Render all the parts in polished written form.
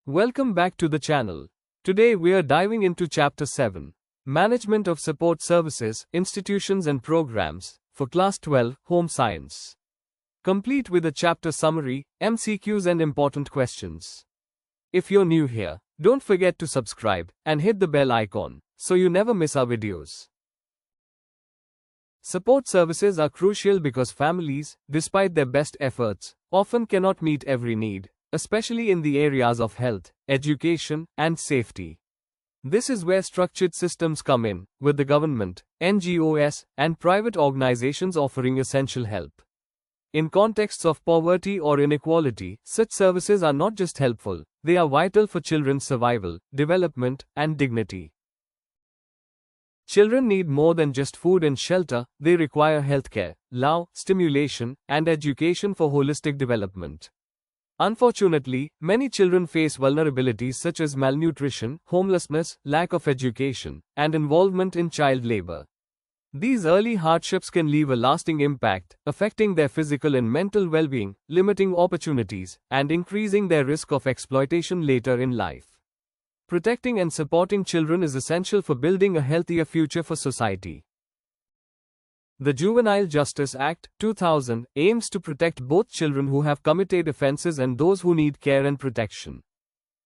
Welcome back to the channel. Today we are diving into Chapter 7, Management of Support Services, Institutions and Programs, for Class 12, Home Science. Complete with a chapter summary, MCQs and important questions. If you're new here, don't forget to subscribe and hit the bell icon so you never miss our videos. Support services are crucial because families, despite their best efforts, often cannot meet every need, especially in the areas of health, education, and safety. This is where structured systems come in, with the government, NGOs, and private organizations offering essential help. In contexts of poverty or inequality, such services are not just helpful, they are vital for children's survival, development, and dignity. Children need more than just food and shelter, they require healthcare, love, stimulation, and education for holistic development. Unfortunately, many children face vulnerabilities such as malnutrition, homelessness, lack of education, and involvement in child labor. These early hardships can leave a lasting impact, affecting their physical and mental well-being, limiting opportunities, and increasing their risk of exploitation later in life. Protecting and supporting children is essential for building a healthier future for society. The Juvenile Justice Act, 2000, aims to protect both children who have committed offenses and those who need care and protection.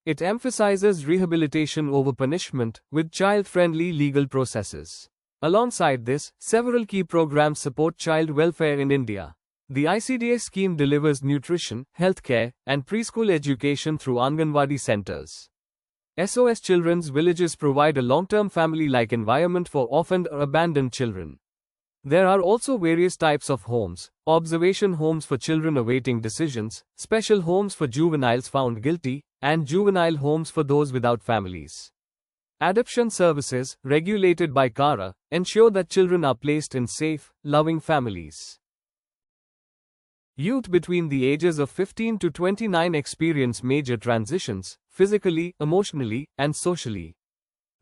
It emphasizes rehabilitation over punishment, with child-friendly legal processes. Alongside this, several key programs support child welfare in India. The ICDA scheme delivers nutrition, healthcare, and preschool education through Anganwadi centers. SOS Children's Villages provide a long-term family-like environment for orphaned or abandoned children. There are also various types of homes: observation homes for children awaiting decisions, special homes for juveniles found guilty, and juvenile homes for those without families. Adoption services, regulated by CARA, ensure that children are placed in safe, loving families. Youth between the ages of 15 to 29 experience major transitions, physically, emotionally, and socially.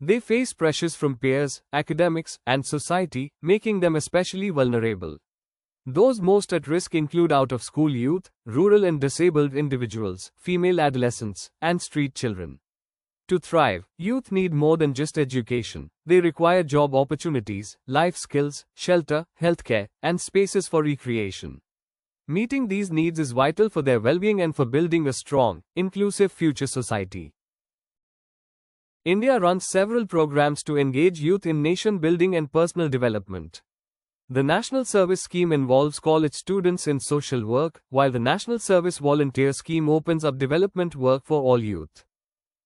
They face pressures from peers, academics, and society, making them especially vulnerable. Those most at risk include out-of-school youth, rural and disabled individuals, female adolescents, and street children. To thrive, youth need more than just education. They require job opportunities, life skills, shelter, healthcare, and spaces for recreation. Meeting these needs is vital for their well-being and for building a strong, inclusive future society. India runs several programs to engage youth in nation-building and personal development. The National Service Scheme involves college students in social work, while the National Service Volunteer Scheme opens up development work for all youth.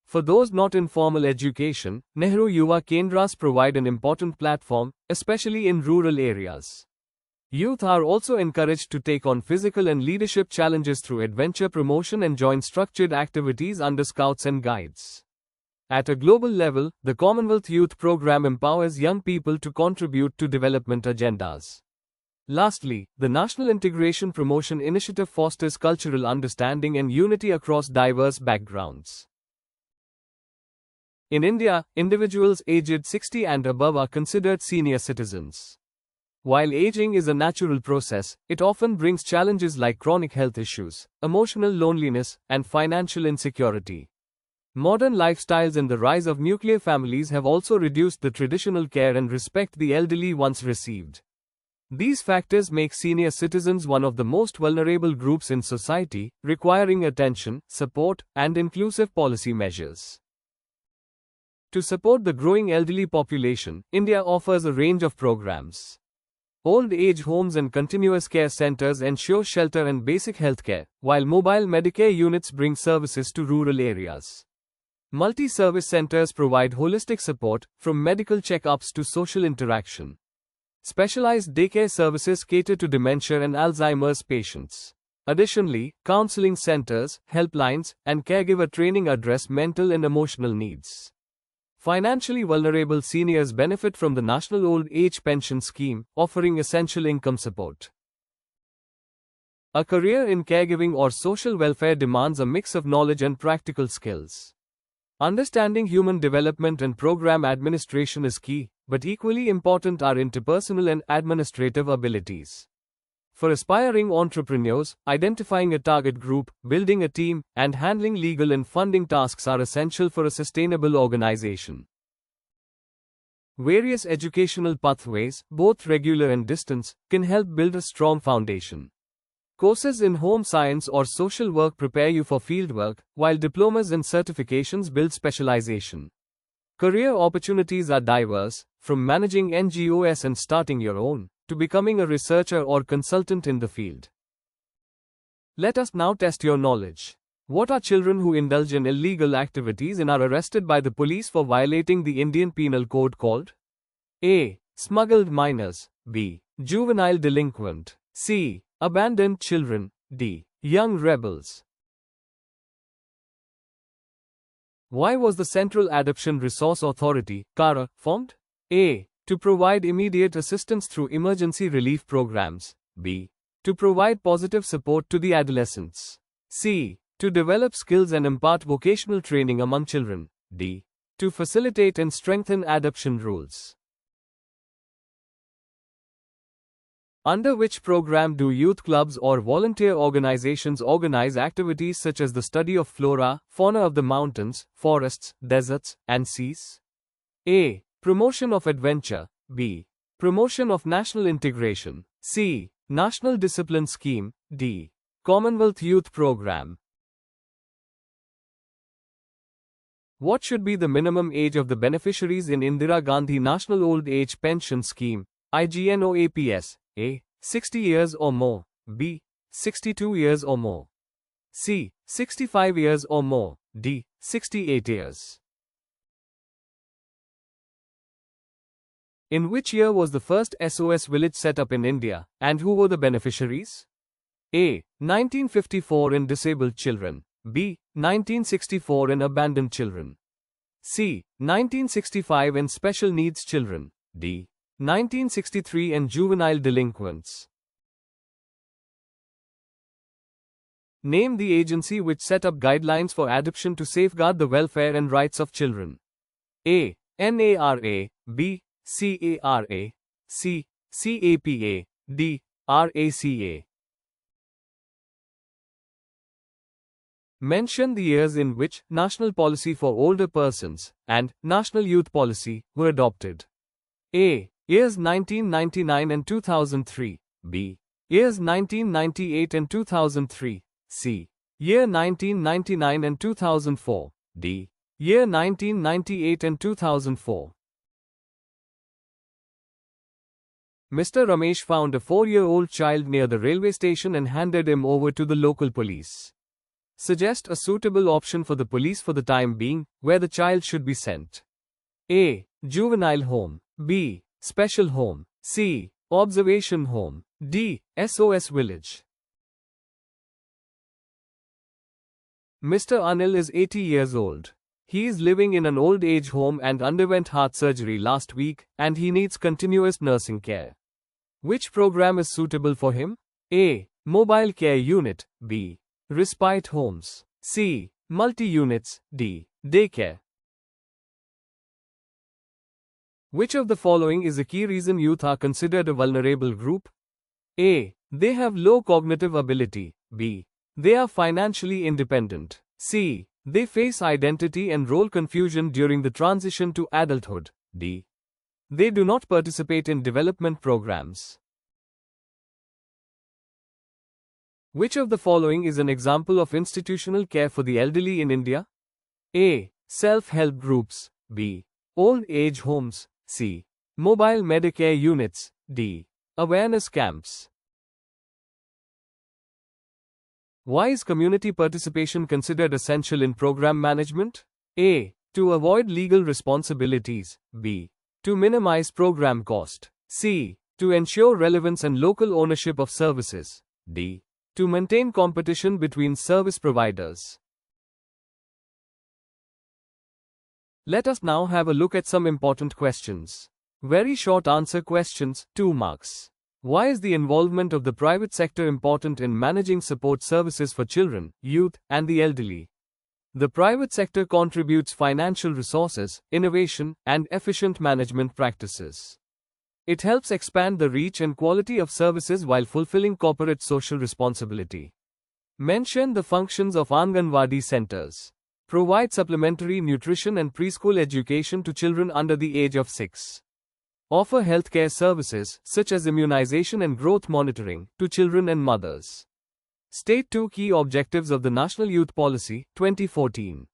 For those not in formal education, Nehru Yuva Kendras provide an important platform, especially in rural areas. Youth are also encouraged to take on physical and leadership challenges through adventure promotion and join structured activities under Scouts and Guides. At a global level, the Commonwealth Youth Programme empowers young people to contribute to development agendas. Lastly, the National Integration Promotion Initiative fosters cultural understanding and unity across diverse backgrounds. In India, individuals aged 60 and above are considered senior citizens. While aging is a natural process, it often brings challenges like chronic health issues, emotional loneliness, and financial insecurity. Modern lifestyles and the rise of nuclear families have also reduced the traditional care and respect the elderly once received. These factors make senior citizens one of the most vulnerable groups in society, requiring attention, support, and inclusive policy measures. To support the growing elderly population, India offers a range of programs. Old age homes and continuous care centers ensure shelter and basic healthcare, while mobile Medicare units bring services to rural areas. Multi-service centers provide holistic support, from medical checkups to social interaction. Specialized daycare services cater to dementia and Alzheimer's patients. Additionally, counseling centers, helplines, and caregiver training address mental and emotional needs. Financially vulnerable seniors benefit from the National Old Age Pension Scheme, offering essential income support. A career in caregiving or social welfare demands a mix of knowledge and practical skills. Understanding human development and program administration is key, but equally important are interpersonal and administrative abilities. For aspiring entrepreneurs, identifying a target group, building a team, and handling legal and funding tasks are essential for a sustainable organization. Various educational pathways, both regular and distance, can help build a strong foundation. Courses in home science or social work prepare you for fieldwork, while diplomas and certifications build specialization. Career opportunities are diverse, from managing NGOs and starting your own, to becoming a researcher or consultant in the field. Let us now test your knowledge. What are children who indulge in illegal activities and are arrested by the police for violating the Indian Penal Code called? A. Smuggled minors. B. Juvenile delinquent. C. Abandoned children. D. Young rebels. Why was the Central Adoption Resource Authority, CARA, formed? A. To provide immediate assistance through emergency relief programs. B. To provide positive support to the adolescents. C. To develop skills and impart vocational training among children. D. To facilitate and strengthen adoption rules. Under which program do youth clubs or volunteer organizations organize activities such as the study of flora, fauna of the mountains, forests, deserts, and seas? A. Promotion of adventure. B. Promotion of national integration. C. National Discipline Scheme. D. Commonwealth Youth Program. What should be the minimum age of the beneficiaries in Indira Gandhi National Old Age Pension Scheme, IGNOAPS? A. 60 years or more. B. 62 years or more. C. 65 years or more. D. 68 years. In which year was the first SOS village set up in India, and who were the beneficiaries? A. 1954 in disabled children. B. 1964 in abandoned children. C. 1965 in special needs children. D. 1963 in juvenile delinquents. Name the agency which set up guidelines for adoption to safeguard the welfare and rights of children. A. NARA. B. CARA. C. CAPA. D. RACA. Mention the years in which National Policy for Older Persons and National Youth Policy were adopted. A. Years 1999 and 2003. B. Years 1998 and 2003. C. Year 1999 and 2004. D. Year 1998 and 2004. Mr. Ramesh found a 4-year-old child near the railway station and handed him over to the local police. Suggest a suitable option for the police for the time being, where the child should be sent. A. Juvenile home. B. Special home. C. Observation home. D. SOS village. Mr. Anil is 80 years old. He is living in an old age home and underwent heart surgery last week, and he needs continuous nursing care. Which program is suitable for him? A. Mobile care unit. B. Respite homes. C. Multi-units. D. Daycare. Which of the following is a key reason youth are considered a vulnerable group? A. They have low cognitive ability. B. They are financially independent. C. They face identity and role confusion during the transition to adulthood. D. They do not participate in development programs. Which of the following is an example of institutional care for the elderly in India? A. Self-help groups. B. Old age homes. C. Mobile Medicare units. D. Awareness camps. Why is community participation considered essential in program management? A. To avoid legal responsibilities. B. To minimize program cost. C. To ensure relevance and local ownership of services. D. To maintain competition between service providers. Let us now have a look at some important questions. Very short answer questions, 2 marks. Why is the involvement of the private sector important in managing support services for children, youth, and the elderly? The private sector contributes financial resources, innovation, and efficient management practices. It helps expand the reach and quality of services while fulfilling corporate social responsibility. Mention the functions of Anganwadi centers. Provide supplementary nutrition and preschool education to children under the age of 6. Offer healthcare services, such as immunization and growth monitoring, to children and mothers. State 2 key objectives of the National Youth Policy, 2014.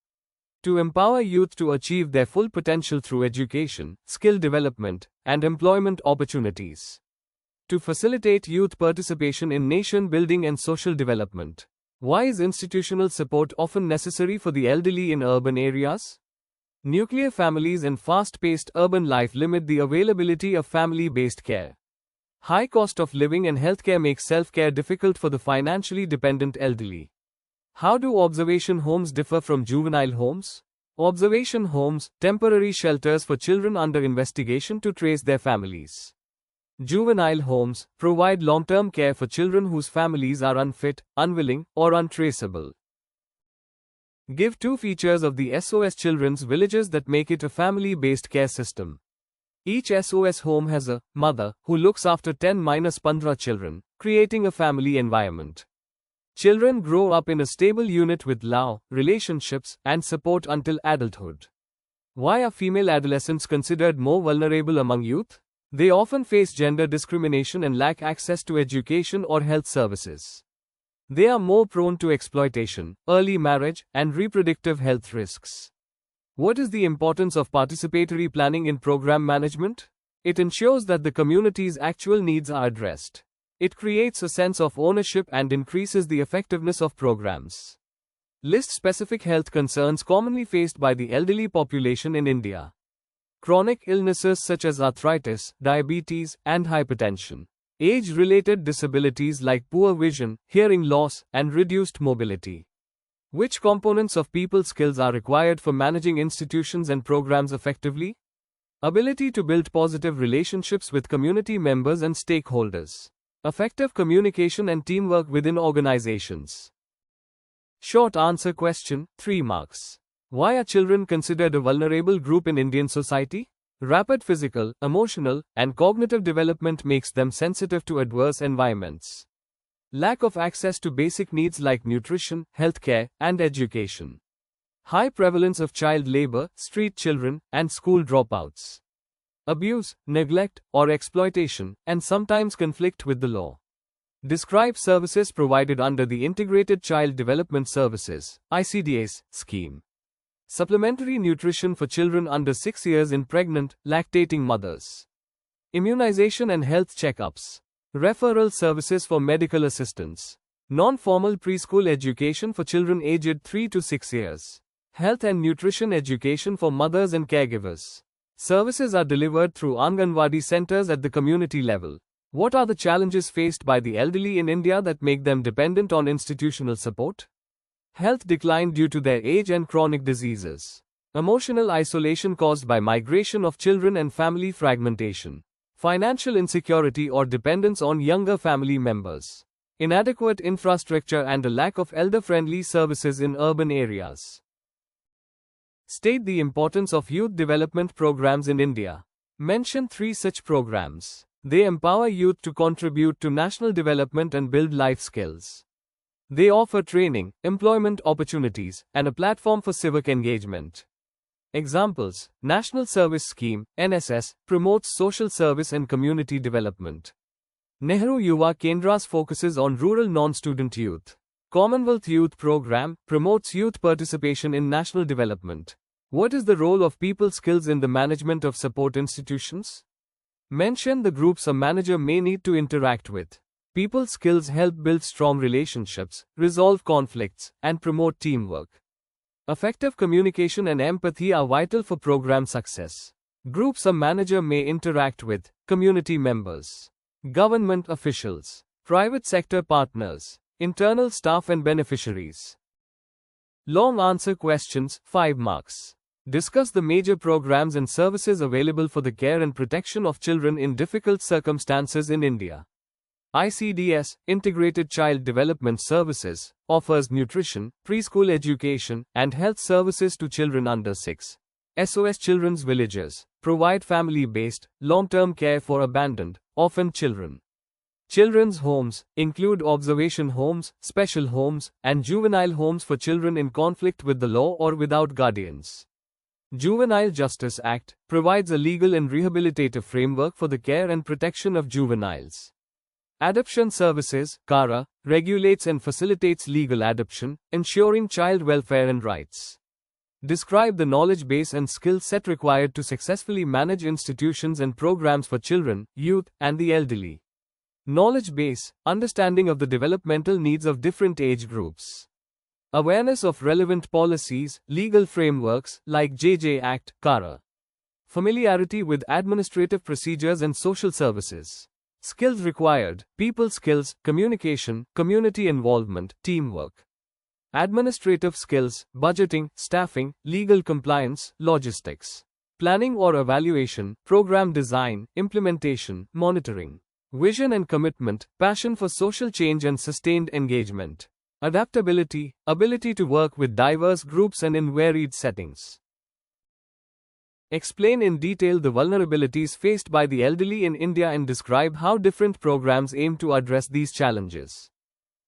To empower youth to achieve their full potential through education, skill development, and employment opportunities. To facilitate youth participation in nation building and social development. Why is institutional support often necessary for the elderly in urban areas? Nuclear families and fast-paced urban life limit the availability of family-based care. High cost of living and healthcare make self-care difficult for the financially dependent elderly. How do observation homes differ from juvenile homes? Observation homes, temporary shelters for children under investigation to trace their families. Juvenile homes provide long-term care for children whose families are unfit, unwilling, or untraceable. Give 2 features of the SOS Children's Villages that make it a family-based care system. Each SOS home has a mother who looks after 10-15 children, creating a family environment. Children grow up in a stable unit with love, relationships, and support until adulthood. Why are female adolescents considered more vulnerable among youth? They often face gender discrimination and lack access to education or health services. They are more prone to exploitation, early marriage, and reproductive health risks. What is the importance of participatory planning in program management? It ensures that the community's actual needs are addressed. It creates a sense of ownership and increases the effectiveness of programs. List specific health concerns commonly faced by the elderly population in India. Chronic illnesses such as arthritis, diabetes, and hypertension. Age-related disabilities like poor vision, hearing loss, and reduced mobility. Which components of people skills are required for managing institutions and programs effectively? Ability to build positive relationships with community members and stakeholders. Effective communication and teamwork within organizations. Short answer question, 3 marks. Why are children considered a vulnerable group in Indian society? Rapid physical, emotional, and cognitive development makes them sensitive to adverse environments. Lack of access to basic needs like nutrition, healthcare, and education. High prevalence of child labor, street children, and school dropouts. Abuse, neglect, or exploitation, and sometimes conflict with the law. Describe services provided under the Integrated Child Development Services (ICDS) scheme. Supplementary nutrition for children under 6 years in pregnant, lactating mothers. Immunization and health checkups. Referral services for medical assistance. Non-formal preschool education for children aged 3 to 6 years. Health and nutrition education for mothers and caregivers. Services are delivered through Anganwadi centers at the community level. What are the challenges faced by the elderly in India that make them dependent on institutional support? Health decline due to their age and chronic diseases. Emotional isolation caused by migration of children and family fragmentation. Financial insecurity or dependence on younger family members. Inadequate infrastructure and a lack of elder-friendly services in urban areas. State the importance of youth development programs in India. Mention 3 such programs. They empower youth to contribute to national development and build life skills. They offer training, employment opportunities, and a platform for civic engagement. Examples: National Service Scheme, NSS, promotes social service and community development. Nehru Yuva Kendras focuses on rural non-student youth. Commonwealth Youth Program promotes youth participation in national development. What is the role of people skills in the management of support institutions? Mention the groups a manager may need to interact with. People skills help build strong relationships, resolve conflicts, and promote teamwork. Effective communication and empathy are vital for program success. Groups a manager may interact with: community members, government officials, private sector partners, internal staff and beneficiaries. Long answer questions, 5 marks. Discuss the major programs and services available for the care and protection of children in difficult circumstances in India. ICDS, Integrated Child Development Services, offers nutrition, preschool education, and health services to children under 6. SOS Children's Villages provide family-based, long-term care for abandoned, orphaned children. Children's homes include observation homes, special homes, and juvenile homes for children in conflict with the law or without guardians. Juvenile Justice Act provides a legal and rehabilitative framework for the care and protection of juveniles. Adoption Services (CARA) regulates and facilitates legal adoption, ensuring child welfare and rights. Describe the knowledge base and skill set required to successfully manage institutions and programs for children, youth, and the elderly. Knowledge base, understanding of the developmental needs of different age groups. Awareness of relevant policies, legal frameworks like JJ Act, CARA. Familiarity with administrative procedures and social services. Skills required: people skills, communication, community involvement, teamwork. Administrative skills, budgeting, staffing, legal compliance, logistics. Planning or evaluation, program design, implementation, monitoring. Vision and commitment, passion for social change and sustained engagement. Adaptability, ability to work with diverse groups and in varied settings. Explain in detail the vulnerabilities faced by the elderly in India and describe how different programs aim to address these challenges.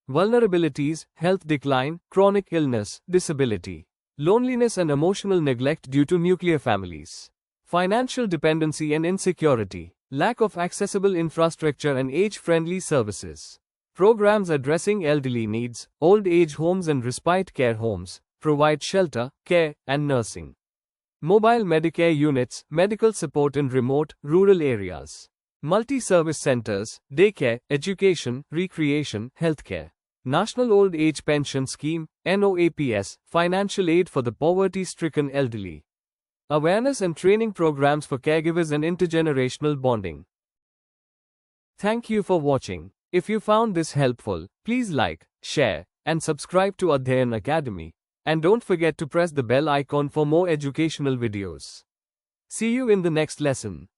Vulnerabilities: health decline, chronic illness, disability, loneliness and emotional neglect due to nuclear families, financial dependency and insecurity, lack of accessible infrastructure and age-friendly services. Programs addressing elderly needs: old age homes and respite care homes provide shelter, care, and nursing. Mobile Medicare units, medical support in remote, rural areas. Multi-service centers, daycare, education, recreation, healthcare. National Old Age Pension Scheme, NOAPS, financial aid for the poverty-stricken elderly. Awareness and training programs for caregivers and intergenerational bonding. Thank you for watching. If you found this helpful, please like, share, and subscribe to Adhyayan Academy. And don't forget to press the bell icon for more educational videos. See you in the next lesson.